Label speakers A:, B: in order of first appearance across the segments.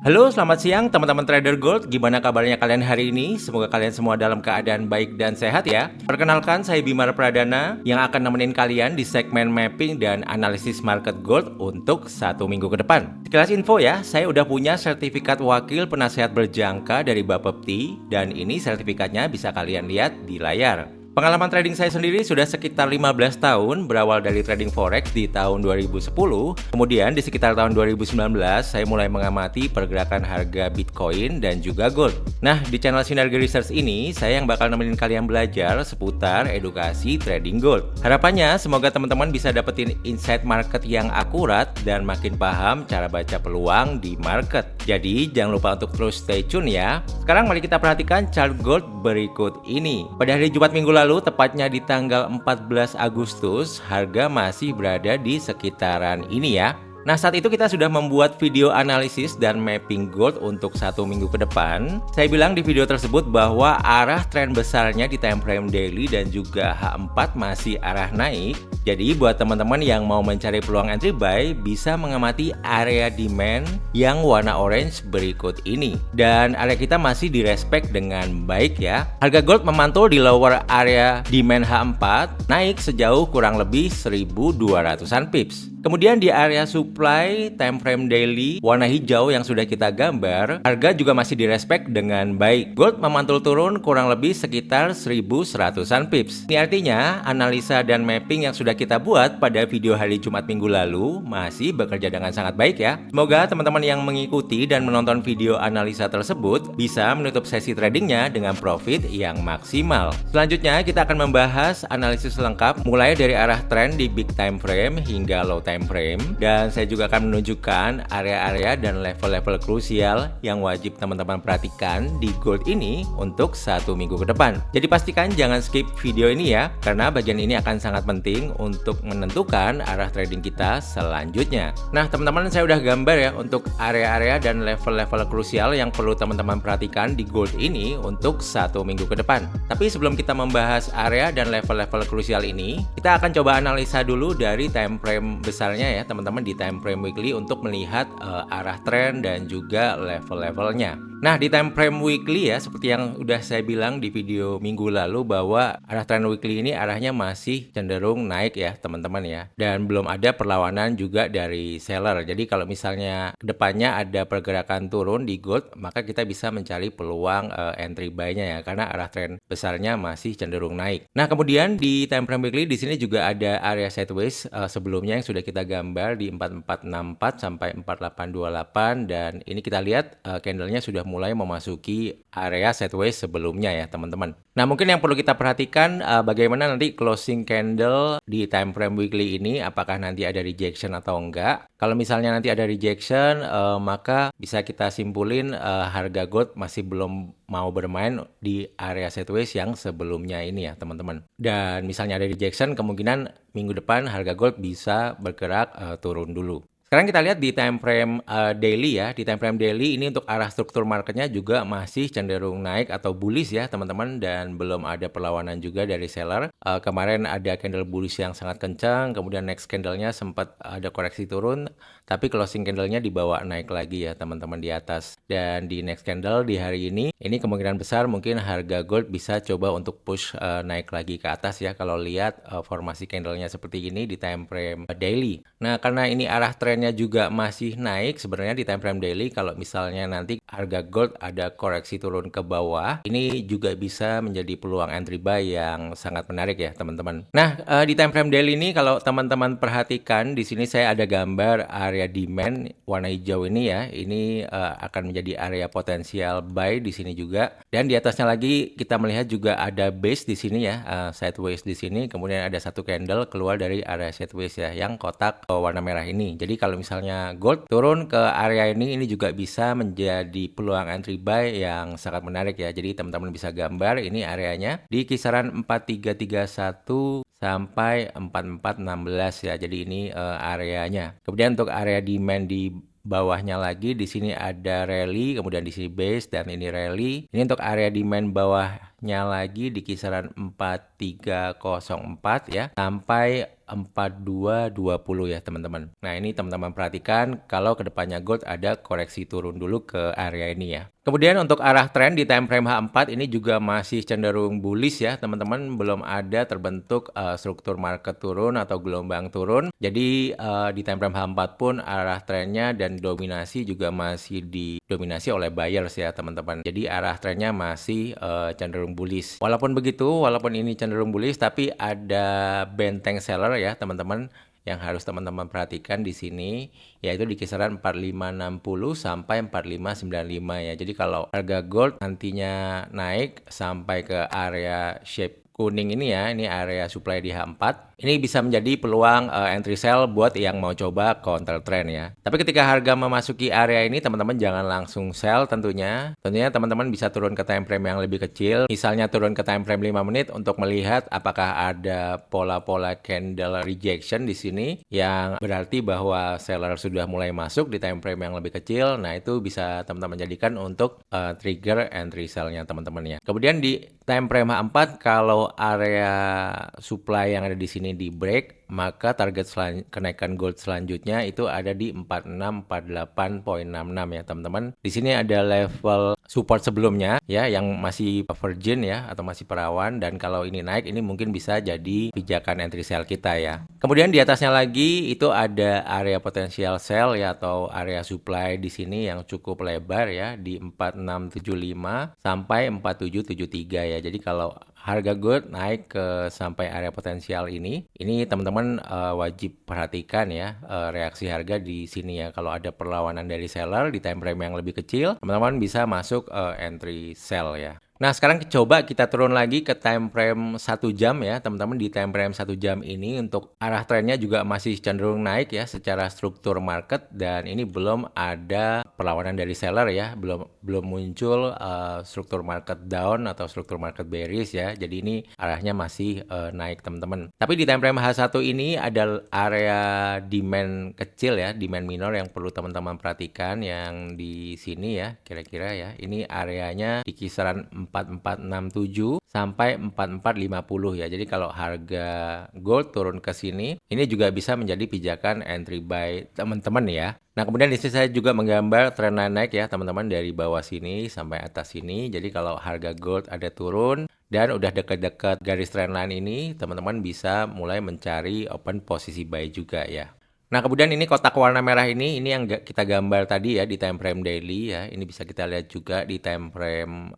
A: Halo, selamat siang teman-teman trader gold. Gimana kabarnya kalian hari ini? Semoga kalian semua dalam keadaan baik dan sehat ya. Perkenalkan, saya Bimar Pradana yang akan nemenin kalian di segmen mapping dan analisis market gold untuk 1 minggu ke depan. Sekilas info ya, saya udah punya sertifikat wakil penasehat berjangka dari Bapepti dan ini sertifikatnya bisa kalian lihat di layar. Pengalaman trading saya sendiri sudah sekitar 15 tahun, berawal dari trading forex di tahun 2010. Kemudian di sekitar tahun 2019, saya mulai mengamati pergerakan harga Bitcoin dan juga gold. Nah, di channel Sinergi Research ini, saya yang bakal nemenin kalian belajar seputar edukasi trading gold. Harapannya, semoga teman-teman bisa dapetin insight market yang akurat dan makin paham cara baca peluang di market. Jadi, jangan lupa untuk terus stay tune ya. Sekarang mari kita perhatikan chart gold berikut ini. Pada hari Jumat minggu lalu, tepatnya di tanggal 14 Agustus, harga masih berada di sekitaran ini ya. Nah, saat itu kita sudah membuat video analisis dan mapping gold untuk 1 minggu ke depan. Saya bilang di video tersebut bahwa arah tren besarnya di time frame daily dan juga H4 masih arah naik. Jadi buat teman-teman yang mau mencari peluang entry buy, bisa mengamati area demand yang warna orange berikut ini. Dan area kita masih direspek dengan baik ya. Harga gold memantul di lower area demand H4, naik sejauh kurang lebih 1200-an pips. Kemudian di area supply time frame daily warna hijau yang sudah kita gambar, harga juga masih direspek dengan baik. Gold memantul turun kurang lebih sekitar 1100-an pips. Ini artinya analisa dan mapping yang sudah kita buat pada video hari Jumat minggu lalu masih bekerja dengan sangat baik ya. Semoga teman-teman yang mengikuti dan menonton video analisa tersebut bisa menutup sesi tradingnya dengan profit yang maksimal. Selanjutnya kita akan membahas analisis lengkap mulai dari arah tren di big time frame hingga low time frame, dan saya juga akan menunjukkan area-area dan level-level krusial yang wajib teman-teman perhatikan di gold ini untuk 1 minggu ke depan. Jadi pastikan jangan skip video ini ya, karena bagian ini akan sangat penting untuk menentukan arah trading kita selanjutnya. Nah teman-teman, saya udah gambar ya untuk area-area dan level-level krusial yang perlu teman-teman perhatikan di gold ini untuk 1 minggu ke depan. Tapi sebelum kita membahas area dan level-level krusial ini, kita akan coba analisa dulu dari time frame besarnya ya teman-teman di time frame weekly untuk melihat arah tren dan juga level-levelnya. Nah di time frame weekly ya, seperti yang udah saya bilang di video minggu lalu bahwa arah tren weekly ini arahnya masih cenderung naik ya teman-teman ya, dan belum ada perlawanan juga dari seller. Jadi kalau misalnya kedepannya ada pergerakan turun di gold, maka kita bisa mencari peluang entry buy-nya ya, karena arah tren besarnya masih cenderung naik. Nah kemudian di time frame weekly di sini juga ada area sideways sebelumnya yang sudah kita gambar di 4464 sampai 4828, dan ini kita lihat candlenya sudah mulai memasuki area sideways sebelumnya ya teman-teman. Nah mungkin yang perlu kita perhatikan bagaimana nanti closing candle di time frame weekly ini, apakah nanti ada rejection atau enggak. Kalau misalnya nanti ada rejection, maka bisa kita simpulin harga gold masih belum mau bermain di area sideways yang sebelumnya ini ya teman-teman. Dan misalnya ada rejection, kemungkinan minggu depan harga gold bisa bergerak turun dulu. Sekarang kita lihat di time frame daily ya. Di time frame daily ini untuk arah struktur marketnya juga masih cenderung naik atau bullish ya teman-teman, dan belum ada perlawanan juga dari seller. Kemarin ada candle bullish yang sangat kencang, kemudian next candlenya sempat ada koreksi turun, tapi closing candlenya dibawa naik lagi ya teman-teman di atas. Dan di next candle di hari ini kemungkinan besar mungkin harga gold bisa coba untuk push naik lagi ke atas ya, kalau lihat formasi candlenya seperti ini di time frame daily. Nah karena ini arah tren juga masih naik sebenarnya di time frame daily, kalau misalnya nanti harga gold ada koreksi turun ke bawah, ini juga bisa menjadi peluang entry buy yang sangat menarik ya teman-teman. Nah di time frame daily ini kalau teman-teman perhatikan di sini saya ada gambar area demand warna hijau ini ya, ini akan menjadi area potensial buy di sini juga, dan di atasnya lagi kita melihat juga ada base di sini ya, sideways di sini, kemudian ada satu candle keluar dari area sideways ya yang kotak warna merah ini. Jadi kalau misalnya gold turun ke area ini juga bisa menjadi peluang entry buy yang sangat menarik ya. Jadi teman-teman bisa gambar ini areanya di kisaran 4331 sampai 4416 ya. Jadi ini areanya. Kemudian untuk area demand di bawahnya lagi di sini ada rally, kemudian di sini base, dan ini rally. Ini untuk area demand bawah atasnya lagi di kisaran 4304 ya sampai 4220 ya teman-teman. Nah ini teman-teman perhatikan kalau kedepannya gold ada koreksi turun dulu ke area ini ya. Kemudian untuk arah tren di time frame H4 ini juga masih cenderung bullish ya teman-teman, belum ada terbentuk struktur market turun atau gelombang turun. Jadi di time frame H4 pun arah trennya dan dominasi juga masih didominasi oleh buyers ya teman-teman. Jadi arah trennya masih cenderung bullish. Walaupun begitu, walaupun ini cenderung bullish tapi ada benteng seller ya teman-teman yang harus teman-teman perhatikan di sini, yaitu di kisaran 4560 sampai 4595 ya. Jadi kalau harga gold nantinya naik sampai ke area shape kuning ini ya, ini area supply di H4. Ini bisa menjadi peluang entry sell buat yang mau coba counter trend ya. Tapi ketika harga memasuki area ini teman-teman jangan langsung sell tentunya. Tentunya teman-teman bisa turun ke time frame yang lebih kecil. Misalnya turun ke time frame 5 menit untuk melihat apakah ada pola-pola candle rejection di sini yang berarti bahwa seller sudah mulai masuk di time frame yang lebih kecil. Nah, itu bisa teman-teman jadikan untuk trigger entry sell-nya teman-teman ya. Kemudian di time frame H4 kalau area supply yang ada di sini di break, maka target kenaikan gold selanjutnya itu ada di 4648.66 ya teman-teman. Di sini ada level support sebelumnya ya yang masih virgin ya atau masih perawan, dan kalau ini naik ini mungkin bisa jadi pijakan entry sell kita ya. Kemudian di atasnya lagi itu ada area potensial sell ya atau area supply di sini yang cukup lebar ya di 4675 sampai 4773 ya. Jadi kalau harga gold naik ke sampai area potensial ini teman-teman wajib perhatikan ya reaksi harga di sini ya. Kalau ada perlawanan dari seller di time frame yang lebih kecil, teman-teman bisa masuk entry sell ya. Nah, sekarang coba kita turun lagi ke time frame 1 jam ya, teman-teman. Di time frame 1 jam ini untuk arah trennya juga masih cenderung naik ya secara struktur market, dan ini belum ada perlawanan dari seller ya, belum muncul struktur market down atau struktur market bearish ya. Jadi ini arahnya masih naik, teman-teman. Tapi di time frame H1 ini ada area demand kecil ya, demand minor yang perlu teman-teman perhatikan yang di sini ya, kira-kira ya. Ini areanya di kisaran 4467 sampai 4450 ya. Jadi kalau harga gold turun ke sini, ini juga bisa menjadi pijakan entry buy teman-teman ya. Nah, kemudian di sini saya juga menggambar tren naik ya teman-teman dari bawah sini sampai atas sini. Jadi kalau harga gold ada turun dan udah dekat-dekat garis trendline ini, teman-teman bisa mulai mencari open posisi buy juga ya. Nah, kemudian ini kotak warna merah ini yang kita gambar tadi ya di time frame daily ya. Ini bisa kita lihat juga di time frame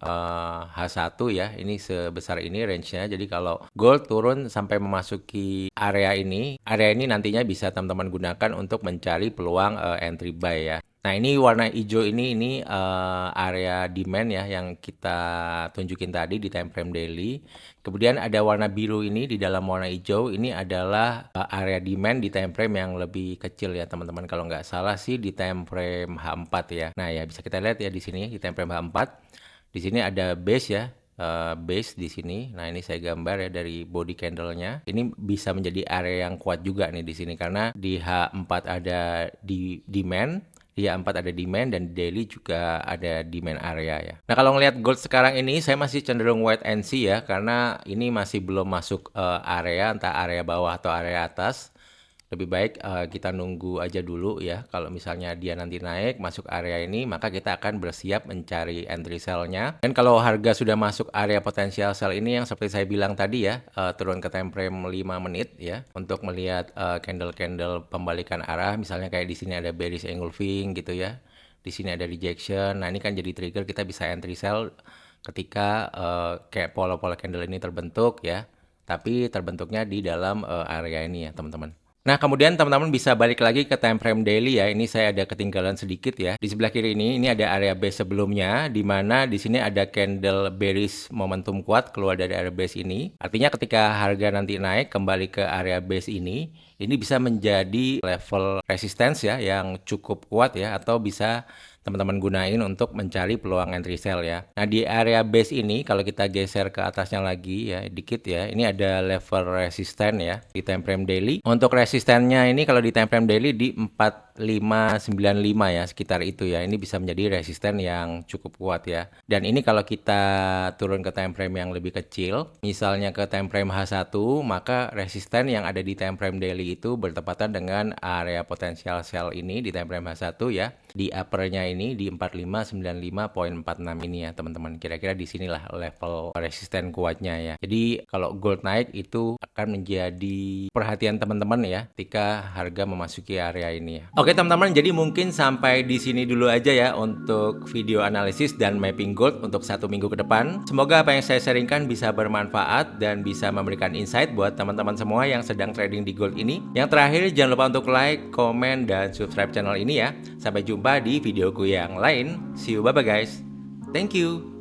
A: H1 ya. Ini sebesar ini range-nya. Jadi kalau gold turun sampai memasuki area ini nantinya bisa teman-teman gunakan untuk mencari peluang entry buy ya. Nah, ini warna hijau ini area demand ya yang kita tunjukin tadi di time frame daily. Kemudian ada warna biru ini di dalam warna hijau, ini adalah area demand di time frame yang lebih kecil ya teman-teman. Kalau nggak salah sih di time frame H4 ya. Nah ya bisa kita lihat ya di sini di time frame H4. Di sini ada base ya. Base di sini. Nah, ini saya gambar ya dari body candle-nya. Ini bisa menjadi area yang kuat juga nih di sini karena di H4 ada di demand. Di H4 ada demand dan di daily juga ada demand area ya. Nah, kalau ngelihat gold sekarang ini saya masih cenderung wait and see ya karena ini masih belum masuk area entah area bawah atau area atas. Lebih baik kita nunggu aja dulu ya. Kalau misalnya dia nanti naik masuk area ini, maka kita akan bersiap mencari entry sell-nya. Dan kalau harga sudah masuk area potensial sell ini yang seperti saya bilang tadi ya, turun ke time frame 5 menit ya untuk melihat candle-candle pembalikan arah. Misalnya kayak di sini ada bearish engulfing gitu ya. Di sini ada rejection. Nah, ini kan jadi trigger kita bisa entry sell ketika kayak pola-pola candle ini terbentuk ya. Tapi terbentuknya di dalam area ini ya, teman-teman. Nah, kemudian teman-teman bisa balik lagi ke time frame daily ya. Ini saya ada ketinggalan sedikit ya. Di sebelah kiri ini ada area base sebelumnya, di mana di sini ada candle bearish momentum kuat keluar dari area base ini. Artinya ketika harga nanti naik kembali ke area base ini bisa menjadi level resistance ya yang cukup kuat ya, atau bisa teman-teman gunain untuk mencari peluang entry sell ya. Nah, di area base ini kalau kita geser ke atasnya lagi ya dikit ya, ini ada level resisten ya di time frame daily. Untuk resistennya ini kalau di time frame daily di 4 4595 ya, sekitar itu ya. Ini bisa menjadi resisten yang cukup kuat ya. Dan ini kalau kita turun ke time frame yang lebih kecil, misalnya ke time frame H1, maka resisten yang ada di time frame daily itu bertepatan dengan area potensial sell ini di time frame H1 ya. Di uppernya ini di 4595.46 ini ya teman-teman. Kira-kira di sinilah level resisten kuatnya ya. Jadi kalau gold naik itu akan menjadi perhatian teman-teman ya ketika harga memasuki area ini ya. Oke teman-teman, jadi mungkin sampai di sini dulu aja ya untuk video analisis dan mapping gold untuk 1 minggu ke depan. Semoga apa yang saya sharingkan bisa bermanfaat dan bisa memberikan insight buat teman-teman semua yang sedang trading di gold ini. Yang terakhir, jangan lupa untuk like, komen, dan subscribe channel ini ya. Sampai jumpa di videoku yang lain. See you, bye-bye guys. Thank you.